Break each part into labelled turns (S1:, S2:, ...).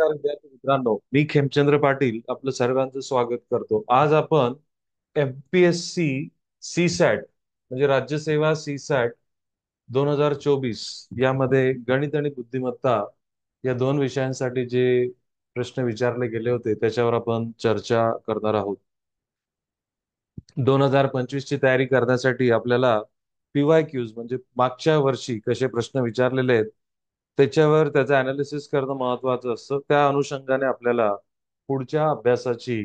S1: नमस्कार विद्यार्थी मित्रांनो, मी खेमचंद्र पाटील आपलं सर्वांचं स्वागत करतो. आज आपण एमपीएससी सी सॅट म्हणजे राज्यसेवा सी सॅट 2024 यामध्ये गणित आणि बुद्धिमत्ता या दोन विषयांसाठी जे प्रश्न विचारले गेले होते त्याच्यावर आपण चर्चा करणार आहोत. 2025 ची तयारी करण्यासाठी आपल्याला पीवायक्यूज म्हणजे मागच्या वर्षी कसे प्रश्न विचारलेले आहेत त्याच्यावर त्याचं अनालिसिस करणं महत्वाचं असतं. त्या अनुषंगाने आपल्याला पुढच्या अभ्यासाची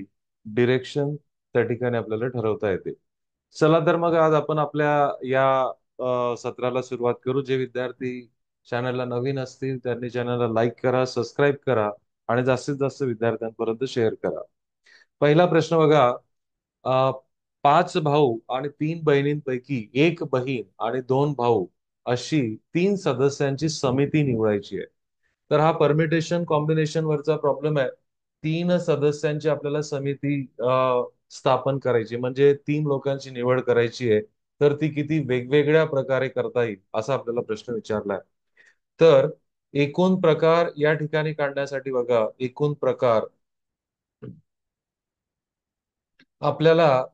S1: डिरेक्शन त्या ठिकाणी आपल्याला ठरवता येते. चला तर मग आज आपण आपल्या या सत्राला सुरुवात करू. जे विद्यार्थी चॅनलला नवीन असतील त्यांनी चॅनलला लाईक करा, सबस्क्राईब करा आणि जास्तीत जास्त विद्यार्थ्यांपर्यंत शेअर करा. पहिला प्रश्न बघा. अ, 5 भाऊ आणि 3 बहिणींपैकी एक बहीण आणि 2 भाऊ अशी 3 सदस्यांची समिती निवडायची आहे. तर हा परमिटेशन कॉम्बिनेशन वरचा प्रॉब्लेम आहे. 3 सदस्यांची आपल्याला समिती स्थापन करायची म्हणजे 3 लोकांची निवड करायची आहे. तर ती किती वेगवेगळ्या प्रकारे करता येईल असा आपल्याला प्रश्न विचारलाय. तर एकूण प्रकार या ठिकाणी काढण्यासाठी बघा, एकूण प्रकार आपल्याला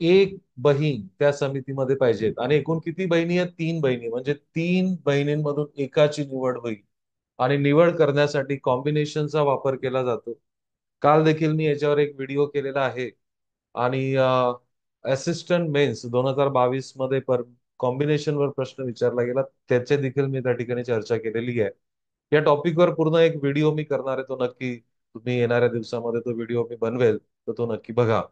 S1: एक बहीण त्या समितीमध्ये पाहिजेत आणि एकूण किती बहिणी आहेत? 3 बहिणी, म्हणजे 3 बहिणींमधून एकाची निवड होईल आणि निवड करण्यासाठी कॉम्बिनेशनचा वापर केला जातो. काल देखील मी याच्यावर एक व्हिडिओ केलेला आहे आणि असिस्टंट मेन्स 2022 मध्ये कॉम्बिनेशन वर प्रश्न विचारला गेला, त्याचे देखील मी त्या ठिकाणी चर्चा केलेली आहे. या टॉपिकवर पूर्ण एक व्हिडिओ मी करणार आहे, तो नक्की तुम्ही येणाऱ्या दिवसामध्ये तो व्हिडिओ मी बनवेल, तर तो नक्की बघा.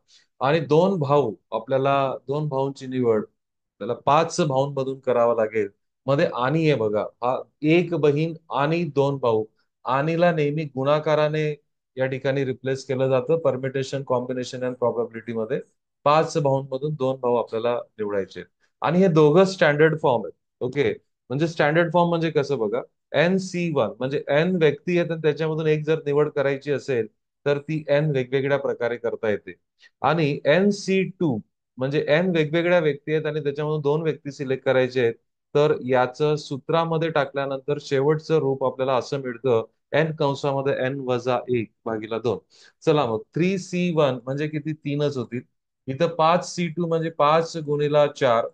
S1: आणि 2 भाऊ, आपल्याला 2 भाऊंची निवड आपल्याला 5 भाऊंमधून करावं लागेल. मध्ये आणि आहे बघा, हा एक बहीण आणि 2 भाऊ. आणीला नेहमी गुणाकाराने या ठिकाणी रिप्लेस केलं जातं परमिटेशन कॉम्बिनेशन अँड प्रोबॅबिलिटी मध्ये. 5 भाऊंमधून 2 भाऊ आपल्याला निवडायचे आहेत. आणि हे दोघं स्टँडर्ड फॉर्म आहेत. ओके, म्हणजे स्टँडर्ड फॉर्म म्हणजे कसं बघा, NC1 म्हणजे N व्यक्ती आहेत आणि त्याच्यामधून एक जर निवड करायची असेल तर ती N वेगवेगळ्या प्रकारे करता येते. आणि NC2 म्हणजे N वेगवेगळ्या व्यक्ती आहेत आणि त्याच्यामधून 2 व्यक्ती सिलेक्ट करायचे आहेत. तर याचं सूत्रामध्ये टाकल्यानंतर शेवटचं रूप आपल्याला असं मिळतं, N (N-1) चला मग 3C1 म्हणजे किती? 3च होतील. इथं 5C2 म्हणजे 5 × 4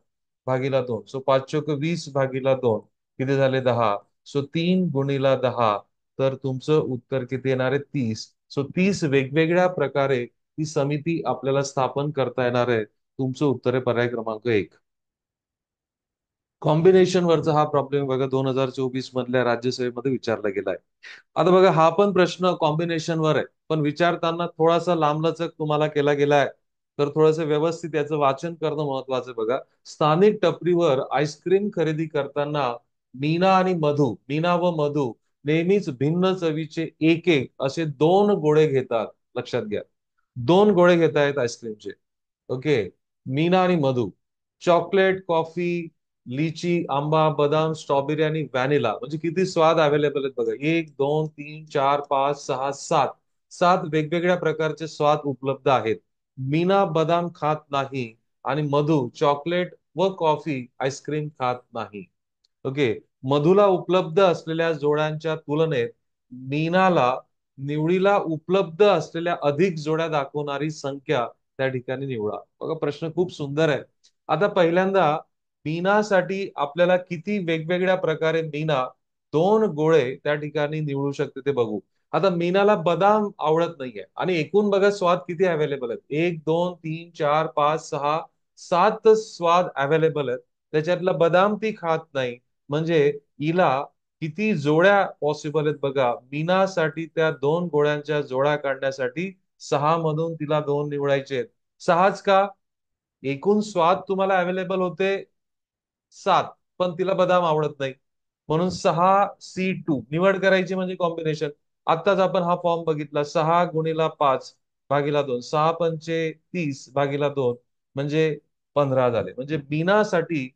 S1: भागिला 2, सो 5 × 20 भागिला 2 किती झाले? 10. सो 3 × 10, तर तुमचं उत्तर किती येणार आहे? 30. सो 30 वेगवेगळ्या प्रकारे ही समिती आपल्याला स्थापन करता येणार आहे. तुमचं उत्तर आहे पर्याय क्रमांक 1. कॉम्बिनेशन वरचा हा प्रॉब्लेम बघा 2024 मधल्या राज्यसभेमध्ये विचारला गेलाय. आता बघा, हा पण प्रश्न कॉम्बिनेशन वर आहे, पण विचारताना थोडासा लांबलचक तुम्हाला केला गेलाय. तर थोडंसं व्यवस्थित याचं वाचन करणं महत्वाचं आहे. बघा, स्थानिक टपरीवर आईस्क्रीम खरेदी करताना मीना व मधू नेहमीच भिन्न चवीचे एक एक असे 2 गोळे घेतात. लक्षात घ्या, 2 गोळे घेत आहेत आईस्क्रीमचे. ओके, मीना आणि मधू. चॉकलेट, कॉफी, लिची, आंबा, बदाम, स्ट्रॉबेरी आणि व्हॅनिला म्हणजे किती स्वाद अवेलेबल आहेत बघा. 1, 2, 3, 4, 5, 6, 7 7 वेगवेगळ्या प्रकारचे स्वाद उपलब्ध आहेत. मीना बदाम खात नाही आणि मधू चॉकलेट व कॉफी आईस्क्रीम खात नाही. ओके, मधूला उपलब्ध असलेल्या जोड्यांच्या तुलनेत मीनाला निवडीला उपलब्ध असलेल्या अधिक जोड्या दाखवणारी संख्या त्या ठिकाणी निवडा. बघा, प्रश्न खूप सुंदर आहे. आता पहिल्यांदा मीनासाठी आपल्याला किती वेगवेगळ्या प्रकारे मीना 2 गोळे त्या ठिकाणी निवडू शकते ते बघू. आता मीनाला बदाम आवडत नाहीये आणि एकूण बघा स्वाद किती अवेलेबल आहेत. 1, 2, 3, 4, 5, 6, 7 स्वाद अवेलेबल आहेत. त्याच्यातला बदाम ती खात नाही, म्हणजे हिला किती जोड्या पॉसिबल आहेत बघा. मीनासाठी त्या 2 गोळ्यांच्या जोड्या काढण्यासाठी 6 मधून तिला 2 निवडायचे आहेत. 6च का? एकूण स्वाद तुम्हाला अवेलेबल होते 7, पण तिला बदाम आवडत नाही, म्हणून 6C2 निवड करायची म्हणजे कॉम्बिनेशन. आताच आपण हा फॉर्म बघितला, 6 × 5 भागिला 2, 6 × 5 = 30 भागिला 2 म्हणजे 15 झाले. म्हणजे मीनासाठी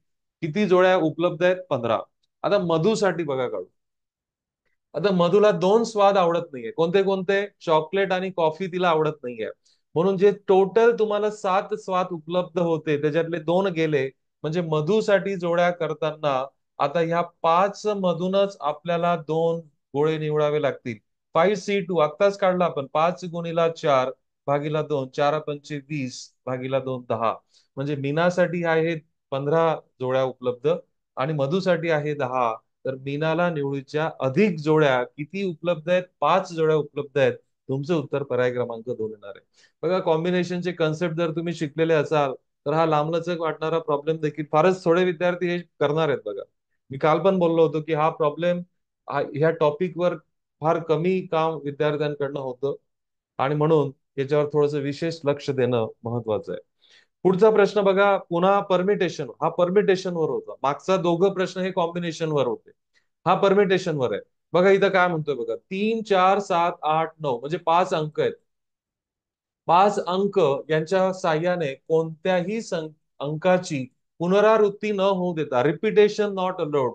S1: किती जोड्या उपलब्ध आहेत? 15. आता मधूसाठी बघा काढू. आता मधूला 2 स्वाद आवडत नाहीये. कोणते कोणते? चॉकलेट आणि कॉफी तिला आवडत नाहीये. म्हणून जे टोटल तुम्हाला 7 स्वाद उपलब्ध होते त्याच्यातले 2 गेले, म्हणजे मधूसाठी जोड्या करताना आता ह्या 5 मधूनच आपल्याला 2 गोळे निवडावे लागतील. 5C2 आत्ताच काढला आपण, 5 गुणिला 4 भागीला 2, 4 पंचे 20 भागीला 2 10. म्हणजे मीनासाठी आहेत 15 जोड्या उपलब्ध आणि मधूसाठी आहे 10. तर मीनाला निवडीच्या अधिक जोड्या किती उपलब्ध आहेत? 5 जोड्या उपलब्ध आहेत. तुमचं उत्तर पर्याय क्रमांक 2 येणार आहे. बघा, कॉम्बिनेशनचे कन्सेप्ट जर तुम्ही शिकलेले असाल तर हा लांबलचक वाटणारा प्रॉब्लेम देखील फारच थोडे विद्यार्थी हे करणार आहेत. बघा, मी काल पण बोललो होतो की हा प्रॉब्लेम ह्या टॉपिकवर फार कमी काम विद्यार्थ्यांकडनं होतं आणि म्हणून याच्यावर थोडंसं विशेष लक्ष देणं महत्वाचं आहे. पुढचा प्रश्न बघा, पुन्हा परमिटेशन. हा परमिटेशन वर होता. मागचा दोघं प्रश्न हे कॉम्बिनेशन वर होते. हा परमिटेशन वर आहे. बघा इथं काय म्हणतोय बघा, 3 4 7 8 9 म्हणजे 5 अंक आहेत. 5 अंक यांच्या साह्याने कोणत्याही अंकाची पुनरावृत्ती न होऊ देता, रिपिटेशन नॉट अलाउड,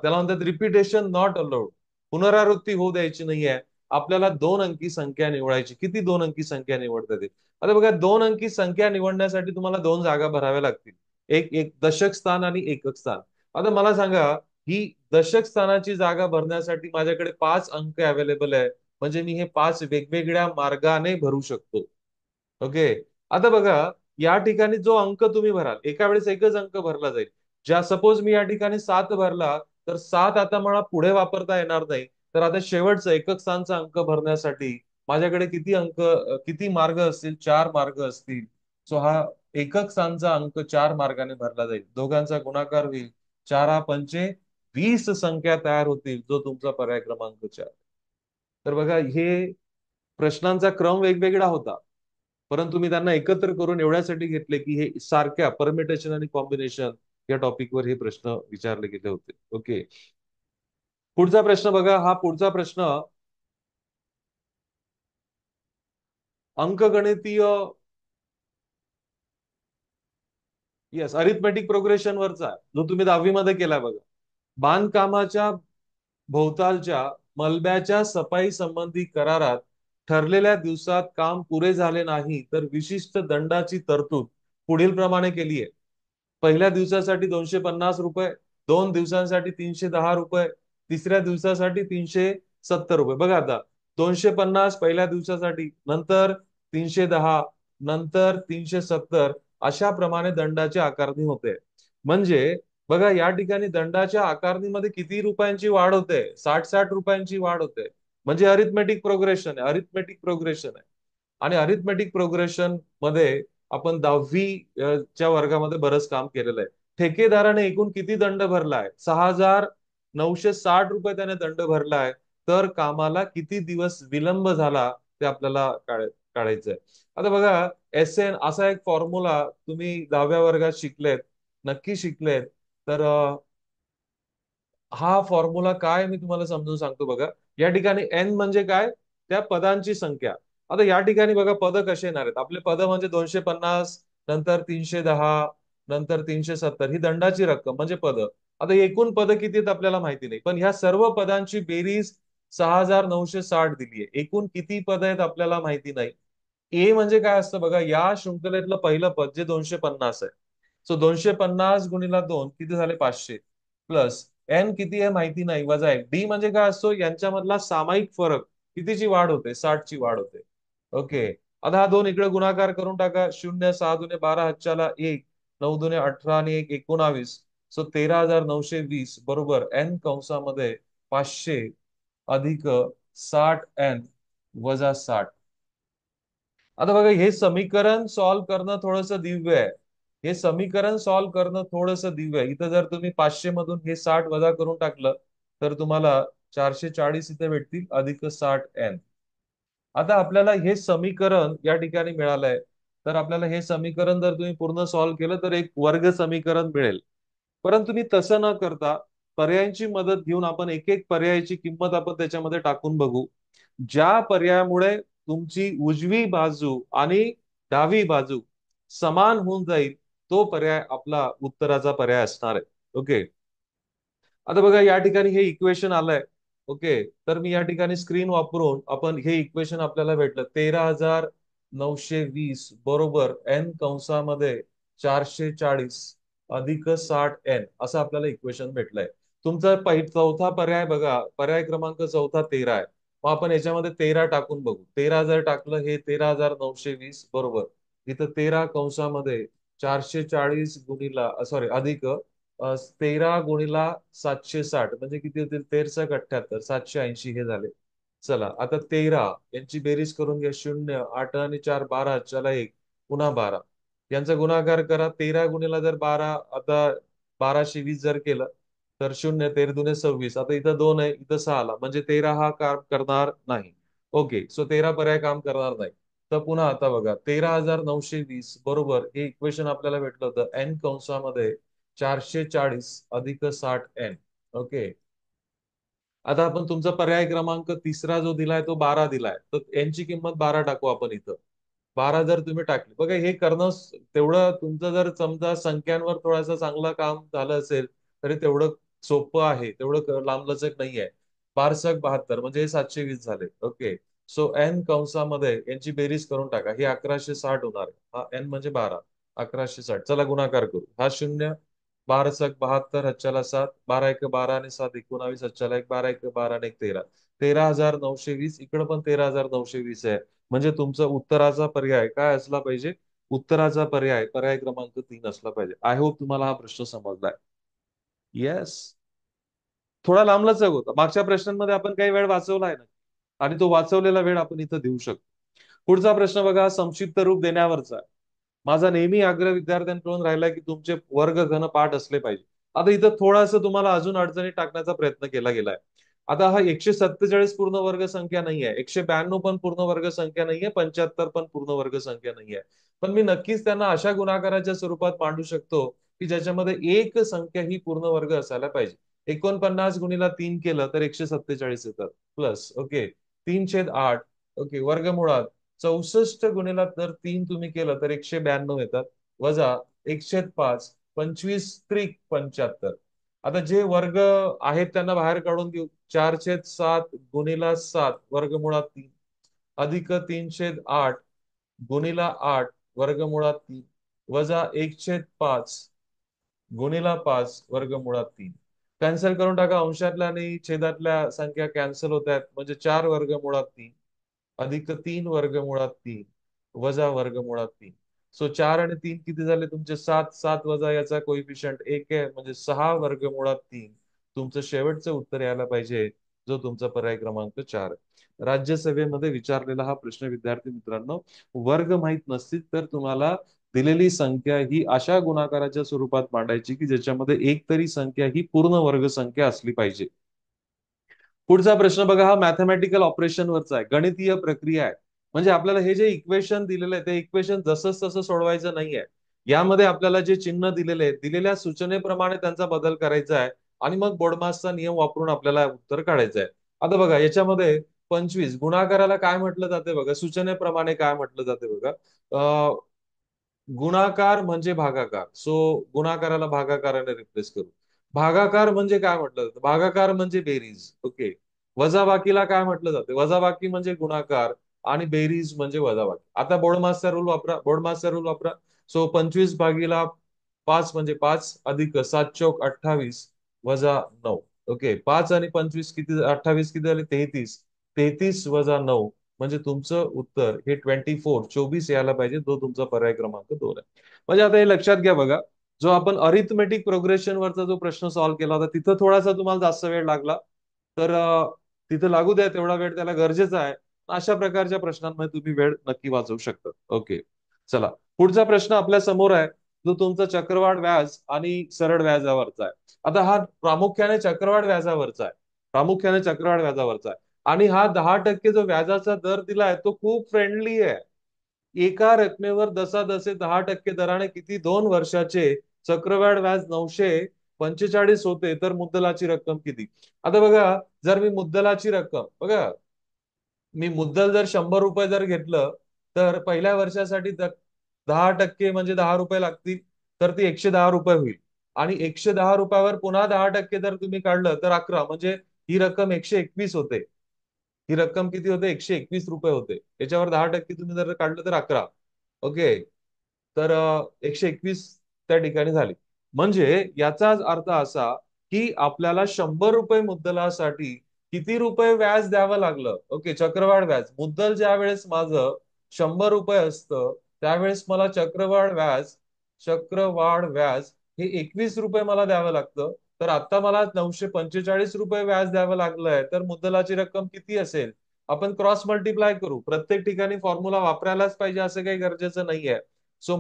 S1: त्याला म्हणतात रिपिटेशन नॉट अलाउड, पुनरावृत्ती होऊ द्यायची नाहीये. आपल्याला 2 अंकी संख्या निवडायची. किती 2 अंकी संख्या निवडता येईल? आता बघा, 2 अंकी संख्या निवडण्यासाठी तुम्हाला 2 जागा भराव्या लागतील. एक एक दशक स्थान आणि एकक स्थान. आता मला सांगा, ही दशक स्थानाची जागा भरण्यासाठी माझ्याकडे 5 अंक अवेलेबल आहे. म्हणजे मी हे 5 वेगवेगळ्या मार्गाने भरू शकतो. ओके. आता बघा, या ठिकाणी जो अंक तुम्ही भराल, एका वेळेस एकच अंक भरला जाईल. ज्या सपोज मी या ठिकाणी 7 भरला, तर 7 आता मला पुढे वापरता येणार नाही. तर आता शेवटचा एकक स्थानचा अंक भरण्यासाठी माझ्याकडे किती मार्ग असतील? 4 मार्ग असतील. सो हा एकक स्थानचा अंक 4 मार्गाने भरला जाईल. दोघांचा गुणाकार होईल. 4 पंचे 20 संख्या तयार होतील, जो तुमचा पर्याय क्रमांक 4. तर बघा, हे प्रश्नांचा क्रम वेगवेगळा होता, परंतु मी त्यांना एकत्र करून एवढ्यासाठी घेतले की हे सारख्या परमिटेशन आणि कॉम्बिनेशन या टॉपिकवर हे प्रश्न विचारले गेले होते. ओके. पुढचा प्रश्न बघा. हा पुढचा प्रश्न अंकगणितीय, येस, अरिथमेटिक प्रोग्रेशन वरचा आहे, जो तुम्ही 10वी मध्ये केलाय बघा. बांधकामाच्या भोवतालच्या मलब्याच्या सफाई संबंधी करारात ठरलेल्या दिवसात काम पुरे झाले नाही तर विशिष्ट दंडाची तरतूद पुढील प्रमाणे केली आहे. पहिल्या दिवसासाठी 250 रुपये, 2 दिवसांसाठी 310 रुपये, तिसऱ्या दिवसासाठी 370 रुपये. बघा आता, 250 पहिल्या दिवसासाठी, नंतर 310, नंतर 370, अशा प्रमाणे दंडाची आकारणी होते. म्हणजे बघा, या ठिकाणी दंडाच्या आकारणीमध्ये किती रुपयांची वाढ होते? 60-60 रुपयांची वाढ होते. म्हणजे अरिथमेटिक प्रोग्रेशन आहे, अरिथमेटिक प्रोग्रेशन आहे. आणि अरिथमेटिक प्रोग्रेशन मध्ये आपण 10वी च्या वर्गामध्ये बरंच काम केलेलं आहे. ठेकेदाराने एकूण किती दंड भरलाय? 6,960 रुपये त्याने दंड भरलाय. तर कामाला किती दिवस विलंब झाला ते आपल्याला काढायचंय. आता बघा, SN असा एक फॉर्म्युला तुम्ही 10व्या वर्गात शिकलेत, नक्की शिकलेत. तर हा फॉर्म्युला काय मी तुम्हाला समजून सांगतो बघा. या ठिकाणी एन म्हणजे काय? त्या पदांची संख्या. आता या ठिकाणी बघा, पद कसे येणार आहेत? आपले पद म्हणजे 250, नंतर 310, नंतर 370, ही दंडाची रक्कम म्हणजे पद. आता एकूण पद किती आहेत आपल्याला माहिती नाही, पण ह्या सर्व पदांची बेरीज 6,960 दिली आहे. एकूण किती पद आहेत आपल्याला माहिती नाही. ए म्हणजे काय असतं बघा, या शृंखलेतलं पहिलं पद जे 250 आहे. सो 250 गुणिला 2 किती झाले? 500. प्लस एन किती आहे माहिती नाही, वजा 1. डी म्हणजे काय असतो? यांच्यामधला सामायिक फरक, कितीची वाढ होते? 60ची वाढ होते. ओके. आता हा 2 इकडे गुणाकार करून टाका. 0, 6 दुने 12, हातच्याला 1, 9 दुने 18 आणि 1 19. सो 13,920 बरोबर एन कंसामध्ये 500 अधिक 60 n वजा 60. आता बघा, हे समीकरण सॉल्व्ह करणं थोडंसं दिव्य आहे. हे समीकरण सॉल्व्ह करणं थोडंसं दिव्य आहे. इथं जर तुम्ही 500 मधून हे 60 वजा करून टाकलं तर तुम्हाला 440 इथे भेटतील, अधिक 60 n. आता आपल्याला हे समीकरण या ठिकाणी मिळालंय. तर आपल्याला हे समीकरण जर तुम्ही पूर्ण सॉल्व्ह केलं तर एक वर्ग समीकरण मिळेल. परंतु मी तसं न करता पर्यायांची मदत घेऊन आपण एक एक पर्यायाची किंमत आपण त्याच्यामध्ये टाकून बघू. ज्या पर्यायामुळे तुमची उजवी बाजू आणि डावी बाजू समान होऊन जाईल, तो पर्याय आपला उत्तराचा पर्याय असणार आहे. ओके. आता बघा, या ठिकाणी हे इक्वेशन आलंय. ओके. तर मी या ठिकाणी स्क्रीन वापरून आपण हे इक्वेशन आपल्याला भेटलं. 13,920 बरोबर एन कंसामध्ये 440 अधिक 60 n असं आपल्याला इक्वेशन भेटलंय. तुमचा चौथा पर्याय बघा, पर्याय क्रमांक चौथा 13 आहे. मग आपण याच्यामध्ये 13 टाकून बघू. 13 जर टाकलं, हे 13,920 बरोबर. इथं 13 कंसामध्ये 440 गुणिला सॉरी अधिक 13 गुणिला 760 म्हणजे किती होतील? 13 78 780 हे झाले. चला आता 13 यांची बेरीज करून घ्या. 0 8 आणि 4 12 चला एक पुन्हा 12 यांचा गुणाकार करा. 13 गुणिला जर 12 आता 1220 जर केलं तर 0 13 दुने 26. आता इथं 2 आहे, इथं 6 आला म्हणजे 13 हा काम करणार नाही. ओके, सो 13 पर्याय काम करणार नाही. तर पुन्हा आता बघा 13,920 बरोबर हे इक्वेशन आपल्याला भेटलं होतं एन कंसामध्ये 440 अधिक 60 एन. ओके, आता आपण तुमचा पर्याय क्रमांक तिसरा जो दिलाय तो 12 दिलाय, तर यांची किंमत 12 टाकू आपण इथं. 12 जर तुम्ही टाकली, बघा हे करणं तेवढं तुमचं जर समजा संख्यांवर थोडंसं चांगलं काम झालं असेल तरी तेवढं सोपं आहे, तेवढं लांबलचक नाहीये. 12 72 म्हणजे हे 720 झाले. ओके, सो एन कंसामध्ये यांची बेरीज करून टाका. हे 1160 होणार आहे. हा एन म्हणजे 12, 1160. चला गुणाकार करू. हा 0 12 72 हच्च्याला 7 12 एक 12 आणि 7 19 हच्च्याला एक 12 एक 12 आणि एक 13. 13,920 इकडं पण 13,920 आहे. म्हणजे तुमचं उत्तराचा पर्याय काय असला पाहिजे? उत्तराचा पर्याय पर्याय क्रमांक 3 असला पाहिजे. आय होप तुम्हाला हा प्रश्न समजलाय. येस, थोडा लांबलचक होता. मागच्या प्रश्नांमध्ये आपण काही वेळ वाचवला आहे ना, आणि तो वाचवलेला वेळ आपण इथं देऊ शकतो. पुढचा प्रश्न बघा, संक्षिप्त रूप देण्यावरचा आहे. माझा नेहमी आग्रह विद्यार्थ्यांकडून राहिला की तुमचे वर्ग घन पाठ असले पाहिजे. आता इथं थोडासा तुम्हाला अजून अडचणी टाकण्याचा प्रयत्न केला गेलाय. आता हा 147 पूर्ण वर्ग संख्या नाहीये, 192 पण पूर्ण वर्ग संख्या नाहीये, 75 पण पूर्ण वर्ग संख्या नाहीये. पण मी नक्कीच त्यांना अशा गुणाकाराच्या स्वरूपात मांडू शकतो की ज्याच्यामध्ये एक संख्या ही पूर्ण वर्ग असायला पाहिजे. 49 गुणिला 3 केलं तर 147 येतात प्लस. ओके, 3/8. ओके, वर्गमुळात 64 गुणिला जर 3 तुम्ही केलं तर 192 येतात. वजा 1/5 25 त्रिक 75. आता जे वर्ग आहेत त्यांना बाहेर काढून देऊ. 4/7 गुणिला 7 वर्गमुळात 3 अधिक 3/8 गुणिला 8 वर्गमुळात 3 वजा 1/5 गुणिला 5 वर्गमुळात 3. कॅन्सल करून टाका. अंशातल्या आणि छेदातल्या संख्या कॅन्सल होत आहेत म्हणजे 4 वर्गमुळात 3 अधिक 3 वर्गमुळात 3 वजा वर्गमुळात 3. सो 4 आणि 3 किती झाले तुमचे? 7. 7 वजा याचा कोइफिशियंट 1 आहे म्हणजे 6 वर्गमुळात 3 तुमचं शेवटचं उत्तर यायला पाहिजे, जो तुमचा पर्याय क्रमांक 4 आहे. राज्यसभेमध्ये विचारलेला हा प्रश्न विद्यार्थी मित्रांनो, वर्ग माहित नसतील तर तुम्हाला दिलेली संख्या ही अशा गुणाकाराच्या स्वरूपात मांडायची की ज्याच्यामध्ये एक तरी संख्या ही पूर्ण वर्ग संख्या असली पाहिजे. पुढचा प्रश्न बघा, हा मॅथमॅटिकल ऑपरेशन वरचा आहे, गणितीय प्रक्रिया आहे. म्हणजे आपल्याला हे जे इक्वेशन दिलेलं आहे ते इक्वेशन जसंच तसं सोडवायचं नाहीये. यामध्ये आपल्याला जे चिन्ह दिलेले आहे, दिलेल्या सूचनेप्रमाणे त्यांचा बदल करायचा आहे आणि मग बोर्डमासचा नियम वापरून आपल्याला उत्तर काढायचं आहे. आता बघा याच्यामध्ये 25 गुणाकाराला काय म्हटलं जाते बघा, सूचनेप्रमाणे काय म्हटलं जाते बघा. गुणाकार म्हणजे भागाकार. सो गुणाकाराला भागाकाराने रिप्लेस करू. भागाकार म्हणजे काय म्हटलं जातं? भागाकार म्हणजे बेरीज. ओके, वजाबाकीला काय म्हटलं जाते? वजाबाकी म्हणजे गुणाकार आणि बेरीज म्हणजे वजाबाकी. आता बोर्डमास्टर रूल वापरा, बोर्डमास्टर रूल वापरा. सो 25 भागीला 5 म्हणजे 5 अधिक 7 चौक 28 वजा 9. ओके, 5 आणि 25 किती? 28 किती झाले? 33. 33 वजा 9 म्हणजे तुमचं उत्तर हे 24 यायला पाहिजे, जो तुमचा पर्याय क्रमांक 2 आहे. म्हणजे आता हे लक्षात घ्या बघा, जो आपण अरिथमेटिक प्रोग्रेशन वरचा जो प्रश्न सॉल्व्ह केला होता तिथं थोडासा तुम्हाला जास्त वेळ लागला, तर तिथं लागू द्या तेवढा वेळ, त्याला गरजेचा आहे. अशा प्रकारच्या प्रश्नांमध्ये तुम्ही वेळ नक्की वाचवू शकता. ओके, चला पुढचा प्रश्न आपल्या समोर आहे, जो तुमचा चक्रवाढ व्याज आणि सरळ व्याजावरचा आहे. आता हा प्रामुख्याने चक्रवाढ व्याजावरचा आहे, प्रामुख्याने चक्रवाढ व्याजावरचा आहे. आणि हा 10% जो व्याजाचा दर दिलाय तो खूप फ्रेंडली आहे. एका रकमेवर दसादसे 10% दराने किती 2 वर्षाचे चक्रवाढ व्याज 945 होते, तर मुद्दलाची रक्कम किती? आता बघा, जर मी मुद्दलाची रक्कम बघा, मी मुद्दल जर 100 रुपये जर घेतलं तर पहिल्या वर्षासाठी 10% म्हणजे 10 रुपये लागतील, तर ती 110 रुपये होईल. आणि 110 रुपयावर पुन्हा 10% जर तुम्ही काढलं तर 11 म्हणजे ही रक्कम 121 होते. ही रक्कम किती होते? 121 रुपये होते. याच्यावर 10% तुम्ही जर काढलं तर 11. ओके, तर 121 त्या ठिकाणी झाली. म्हणजे याचाच अर्थ असा की आपल्याला 100 रुपये मुद्दलासाठी किती रुपये व्याज द्यावं लागलं? ओके, चक्रवाढ व्याज. मुद्दल ज्या वेळेस माझं 100 रुपये असतं, त्यावेळेस मला चक्रवाढ व्याज हे 21 रुपये मला द्यावं लागतं. तर आता मला 945 रुपये व्याज द्यावं लागलंय, तर मुद्दलाची रक्कम किती असेल? आपण क्रॉस मल्टिप्लाय करू. प्रत्येक ठिकाणी फॉर्म्युला वापरायलाच पाहिजे असं काही गरजेचं नाहीये. सो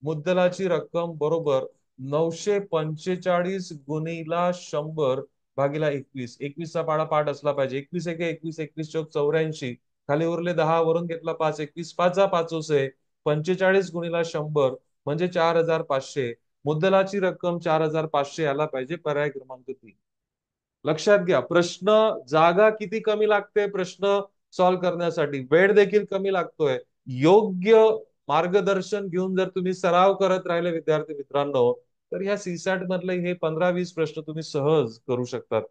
S1: मुद्दलाची रक्कम बरोबर 945 गुणिला 100 भागीला 21. 21चा पाडा पाठ असला पाहिजे. 21 एके 21, 21 चौक 84. खाली उरले 10, वरून घेतला 5. 21 पाचा पाचोस आहे. 45 गुणिला 100 म्हणजे 4500. मुद्दलाची रक्कम 4500 यायला पाहिजे. पर्याय क्रमांक 3. लक्षात घ्या, प्रश्न जागा किती कमी लागते प्रश्न सॉल्व्ह करण्यासाठी, वेळ देखील कमी लागतोय. योग्य मार्गदर्शन घेऊन जर तुम्ही सराव करत राहिले विद्यार्थी मित्रांनो, तर ह्या सीसॅट मधले हे 15-20 प्रश्न तुम्ही सहज करू शकतात.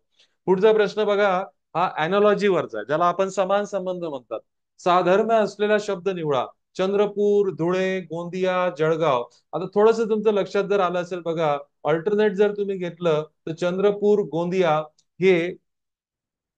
S1: पुढचा प्रश्न बघा, हा अॅनॉलॉजीवरचा आहे, ज्याला आपण समान संबंध म्हणतात. साधर्म्य असलेला शब्द निवडा. चंद्रपूर, धुळे, गोंदिया, जळगाव. आता थोडस तुमचं लक्षात जर आलं असेल बघा, अल्टरनेट जर तुम्ही घेतलं तर चंद्रपूर, गोंदिया हे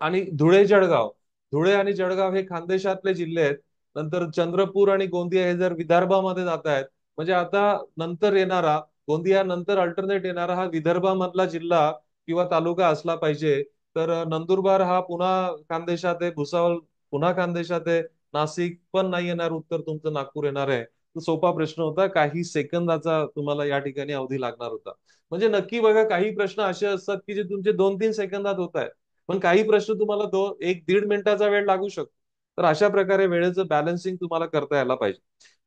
S1: आणि धुळे, जळगाव. धुळे आणि जळगाव हे खानदेशातले जिल्हे आहेत. नंतर चंद्रपूर आणि गोंदिया हे जर विदर्भामध्ये जात आहेत, म्हणजे आता नंतर येणारा, गोंदिया नंतर अल्टरनेट येणारा हा विदर्भामधला जिल्हा किंवा तालुका असला पाहिजे. तर नंदुरबार हा पुन्हा खानदेशात आहे, भुसावळ पुन्हा खानदेशात आहे, नाशिक पण नाही येणार उत्तर, तुमचं नागपूर येणार आहे. तो सोपा प्रश्न होता, काही सेकंदाचा तुम्हाला या ठिकाणी अवधी लागणार होता. म्हणजे नक्की बघा, काही प्रश्न असे असतात की जे तुमचे 2-3 सेकंदात होत आहेत, पण काही प्रश्न तुम्हाला 1-1.5 मिनिटाचा वेळ लागू शकतो. तर अशा प्रकारे वेळेचं बॅलन्सिंग तुम्हाला करता यायला पाहिजे.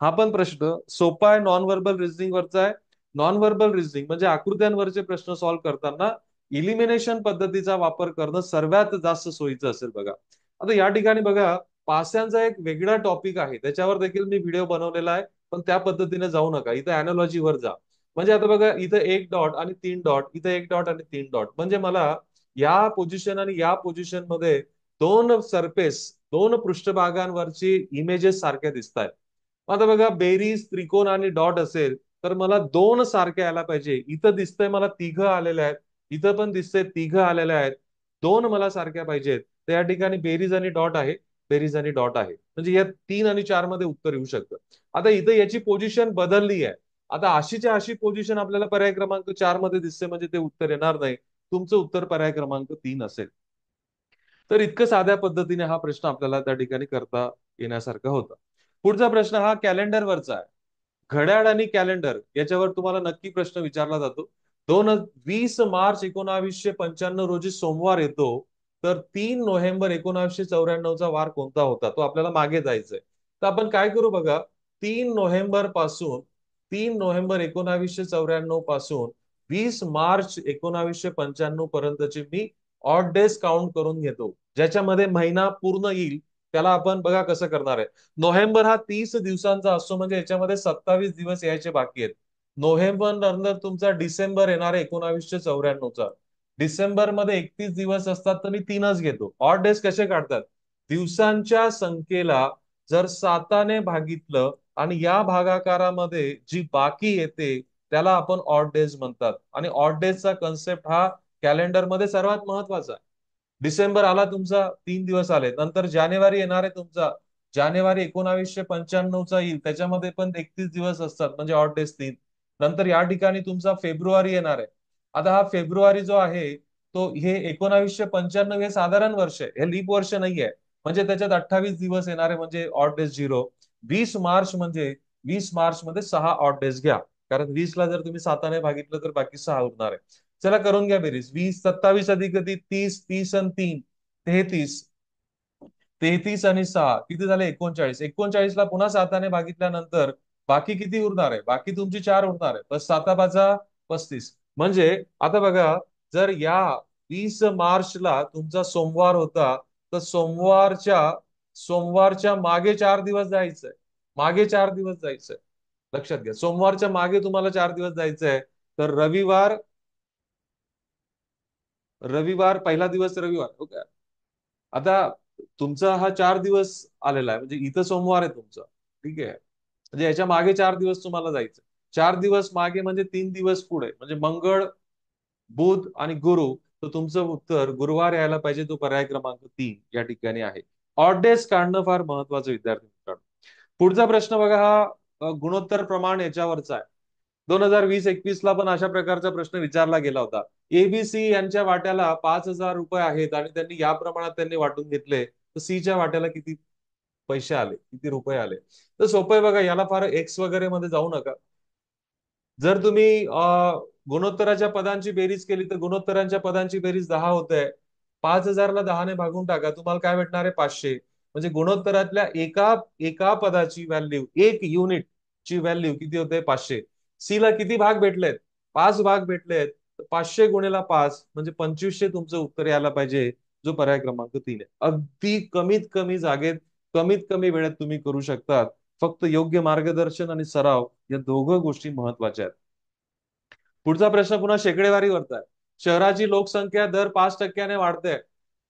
S1: हा पण प्रश्न सोपा आहे, नॉन व्हर्बल रिझनिंग वरचा आहे. नॉन व्हर्बल रिझनिंग म्हणजे आकृत्यांवरचे प्रश्न सॉल्व्ह करताना इलिमिनेशन पद्धतीचा वापर करणं सर्वात जास्त सोयीचं असेल बघा. आता या ठिकाणी बघा, पास्यांचा एक वेगळा टॉपिक आहे, त्याच्यावर देखील मी व्हिडिओ बनवलेला आहे, पण त्या पद्धतीने जाऊ नका. इथं अॅनॉलॉजीवर जा. म्हणजे आता बघा, इथं 1 डॉट आणि 3 डॉट, इथं 1 डॉट आणि 3 डॉट, म्हणजे मला या पोझिशन आणि या पोझिशन मध्ये दोन पृष्ठभागांवरची इमेजेस सारख्या दिसत आहेत. आता बघा, बेरीज त्रिकोण आणि डॉट असेल तर मला दोन सारख्या यायला पाहिजे. इथं दिसतंय मला तिघं आलेले आहेत, इथं पण दिसतंय तिघं आलेले आहेत. दोन मला सारख्या पाहिजेत. तर या ठिकाणी बेरीज आणि डॉट आहे, बेरीज आणि डॉट आहे, म्हणजे या 3 आणि 4 मध्ये उत्तर येऊ शकतं. आता इथं याची पोझिशन बदलली आहे. आता अशीच्या अशी पोझिशन आपल्याला पर्याय क्रमांक 4 मध्ये दिसते, म्हणजे ते उत्तर येणार नाही. तुमचं उत्तर पर्याय क्रमांक 3 असेल. तर इतकं साध्या पद्धतीने हा प्रश्न आपल्याला त्या ठिकाणी करता येण्यासारखा होता. पुढचा प्रश्न हा कॅलेंडरवरचा आहे. घड्याळ आणि कॅलेंडर याच्यावर तुम्हाला नक्की प्रश्न विचारला जातो. 20 मार्च 1995 रोजी सोमवार येतो, तर 3 नोव्हेंबर 1994 वार कोणता होता, तो आपल्याला मागे जायचंय. तर आपण काय करू बघा, 3 नोव्हेंबर 1994 पासून 20 मार्च 1995 पर्यंतचे मी ऑड डेज काउंट करून घेतो, ज्याच्यामध्ये महिना पूर्ण येईल. त्याला आपण बघा कसं करणार आहे. नोव्हेंबर हा 30 दिवसांचा असतो, म्हणजे याच्यामध्ये 27 दिवस यायचे बाकी आहेत. नोव्हेंबर नंतर तुमचा डिसेंबर येणार आहे 1994चा. डिसेंबर मध्ये 31 दिवस असतात, तर मी 3च घेतो. ऑड डेज कसे काढतात? दिवसांच्या संख्येला जर 7ने भागितलं आणि या भागाकारामध्ये जी बाकी येते त्याला आपण ऑड डेज म्हणतात. आणि ऑड डेजचा कन्सेप्ट हा कॅलेंडरमध्ये सर्वात महत्वाचा आहे. डिसेंबर आला तुमचा, 3 दिवस आले. नंतर जानेवारी येणार आहे तुमचा, जानेवारी 1995चा येईल, त्याच्यामध्ये पण 31 दिवस असतात, म्हणजे ऑड डेज 3. नंतर या ठिकाणी तुमचा फेब्रुवारी येणार आहे. आता हा फेब्रुवारी जो आहे, तो हे 1995 हे साधारण वर्ष आहे, हे लीप वर्ष नाहीये. म्हणजे त्याच्यात 28 दिवस येणार आहे, म्हणजे ऑड डेज 0. 20 मार्च मध्ये 6 ऑड डेज घ्या, कारण 20ला जर तुम्ही 7ने भागितलं तर बाकी 6 उरणार आहे. चला करून घ्या बेरीज. 20, 27 अधिक 30, 30 आणि 3 33. 33 आणि 6 किती झाले? 39. 39ला पुन्हा 7ने भागितल्यानंतर बाकी किती उरणार आहे? बाकी तुमची 4 उरणार आहे. बस 7 5 35. म्हणजे आता बघा, जर या 20 मार्चला तुमचा सोमवार होता, तर सोमवारच्या मागे 4 दिवस जायचंय. मागे 4 दिवस जायचंय. लक्षात घ्या, सोमवारच्या मागे तुम्हाला 4 दिवस जायचंय. तर रविवार, पहिला दिवस रविवार. ओके. आता तुमचा हा 4 दिवस आलेला आहे, म्हणजे इथं सोमवार आहे तुमचा. ठीक आहे, म्हणजे याच्या मागे 4 दिवस तुम्हाला जायचं. 4 दिवस मागे म्हणजे 3 दिवस पुढे, म्हणजे मंगळ, बुध आणि गुरु तर तुमचं उत्तर गुरुवार यायला पाहिजे, तो पर्याय क्रमांक 3 या ठिकाणी आहे. ऑड डेज काढणं फार महत्वाचं विद्यार्थी मित्रांनो. पुढचा प्रश्न बघा, हा गुणोत्तर प्रमाण याच्यावरचा आहे. 2020-21 ला पण अशा प्रकारचा प्रश्न विचारला गेला होता. एबीसी यांच्या वाट्याला 5,000 रुपये आहेत आणि त्यांनी या प्रमाणात त्यांनी वाटून घेतले, तर सीच्या वाट्याला किती पैसे आले, किती रुपये आले? तर सोपं आहे बघा, याला फार एक्स वगैरे मध्ये जाऊ नका. जर तुम्ही गुणोत्तराच्या पदांची बेरीज केली तर गुणोत्तरांच्या पदांची बेरीज 10 होते. 5,000ला 10ने भागून टाका, तुम्हाला काय भेटणार आहे? 500. म्हणजे गुणोत्तरातल्या एका एका पदाची व्हॅल्यू, एक युनिट ची व्हॅल्यू किती होते? 500. सी ला किती भाग भेटलेत? 5 भाग भेटलेत. 500 गुणिला 5 म्हणजे 2500 तुमचं उत्तर यायला पाहिजे, जो पर्याय क्रमांक 3 आहे. अगदी कमीत कमी जागेत कमीत कमी वेळेत तुम्ही करू शकतात. फक्त योग्य मार्गदर्शन आणि सराव या दोघं गोष्टी महत्वाच्या आहेत. पुढचा प्रश्न पुन्हा शेकडेवारीवरचा आहे. शहराची लोकसंख्या दर 5% वाढते.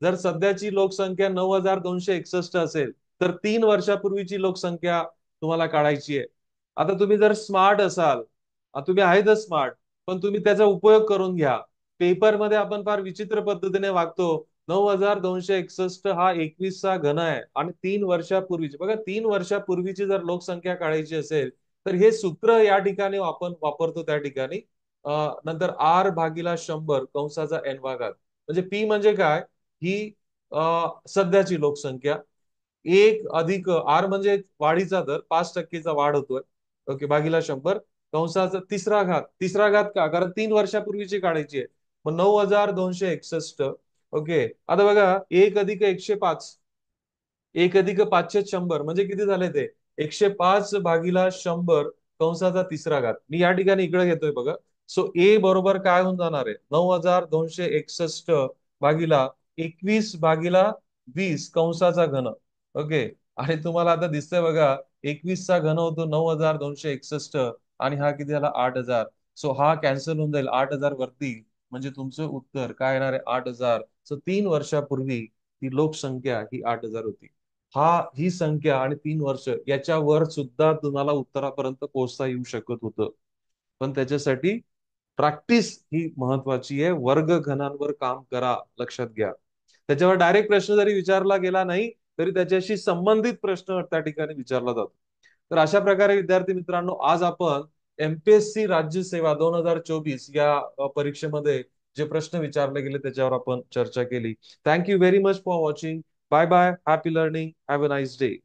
S1: जर सध्याची लोकसंख्या 9,261 असेल, तर 3 वर्षापूर्वीची लोकसंख्या तुम्हाला काढायची आहे. आता तुम्ही जर स्मार्ट असाल, तुम्ही आहेतच स्मार्ट, पण तुम्ही त्याचा उपयोग करून घ्या. पेपरमध्ये आपण फार विचित्र पद्धतीने वागतो. 9,261 हा 21चा घन आहे आणि 3 वर्षापूर्वीची, बघा 3 वर्षापूर्वीची जर लोकसंख्या काढायची असेल, तर हे सूत्र या ठिकाणी आपण वापरतो त्या ठिकाणी. नंतर आर भागीला 100 कंसाचा एन भागात, म्हणजे पी म्हणजे काय? ही सध्याची लोकसंख्या, एक अधिक आर म्हणजे वाढीचा दर, 5%चा वाढ होतोय, ओके, भागीला 100 कंसाचा तिसरा घात. तिसरा घात का? कारण 3 वर्षापूर्वीची काढायची आहे. मग 9,261. ओके, आता बघा, 1 अधिक 105, 1 अधिक 500 म्हणजे किती झाले ते? 105 भागीला 100 कंसाचा तिसरा घात. मी या ठिकाणी इकडे घेतोय बघा. सो ए बरोबर काय होऊन जाणार आहे? 9,261 भागीला 21 भागीला 20 कंसाचा घन. ओके, आणि तुम्हाला आता दिसतंय बघा, 21चा घन होतो 9,261 आणि हा किती झाला? 8,000. सो हा कॅन्सल होऊन जाईल 8,000 वरती, म्हणजे तुमचं उत्तर काय येणार आहे? 8,000. सो 3 वर्षापूर्वी ती लोकसंख्या ही 8,000 होती. ही संख्या आणि 3 वर्ष याच्यावर सुद्धा तुम्हाला उत्तरापर्यंत पोहोचता येऊ शकत होतं. पण त्याच्यासाठी प्रॅक्टिस ही महत्वाची आहे. वर्ग घनांवर काम करा, लक्षात घ्या. त्याच्यावर डायरेक्ट प्रश्न जरी विचारला गेला नाही, तरी त्याच्याशी संबंधित प्रश्न त्या ठिकाणी विचारला जातो. तर अशा प्रकारे विद्यार्थी मित्रांनो, आज आपण एमपीएससी राज्यसेवा 2024 या परीक्षेमध्ये जे प्रश्न विचारले गेले त्याच्यावर आपण चर्चा केली. Thank you very much for watching. Bye bye. Happy learning. Have a nice day.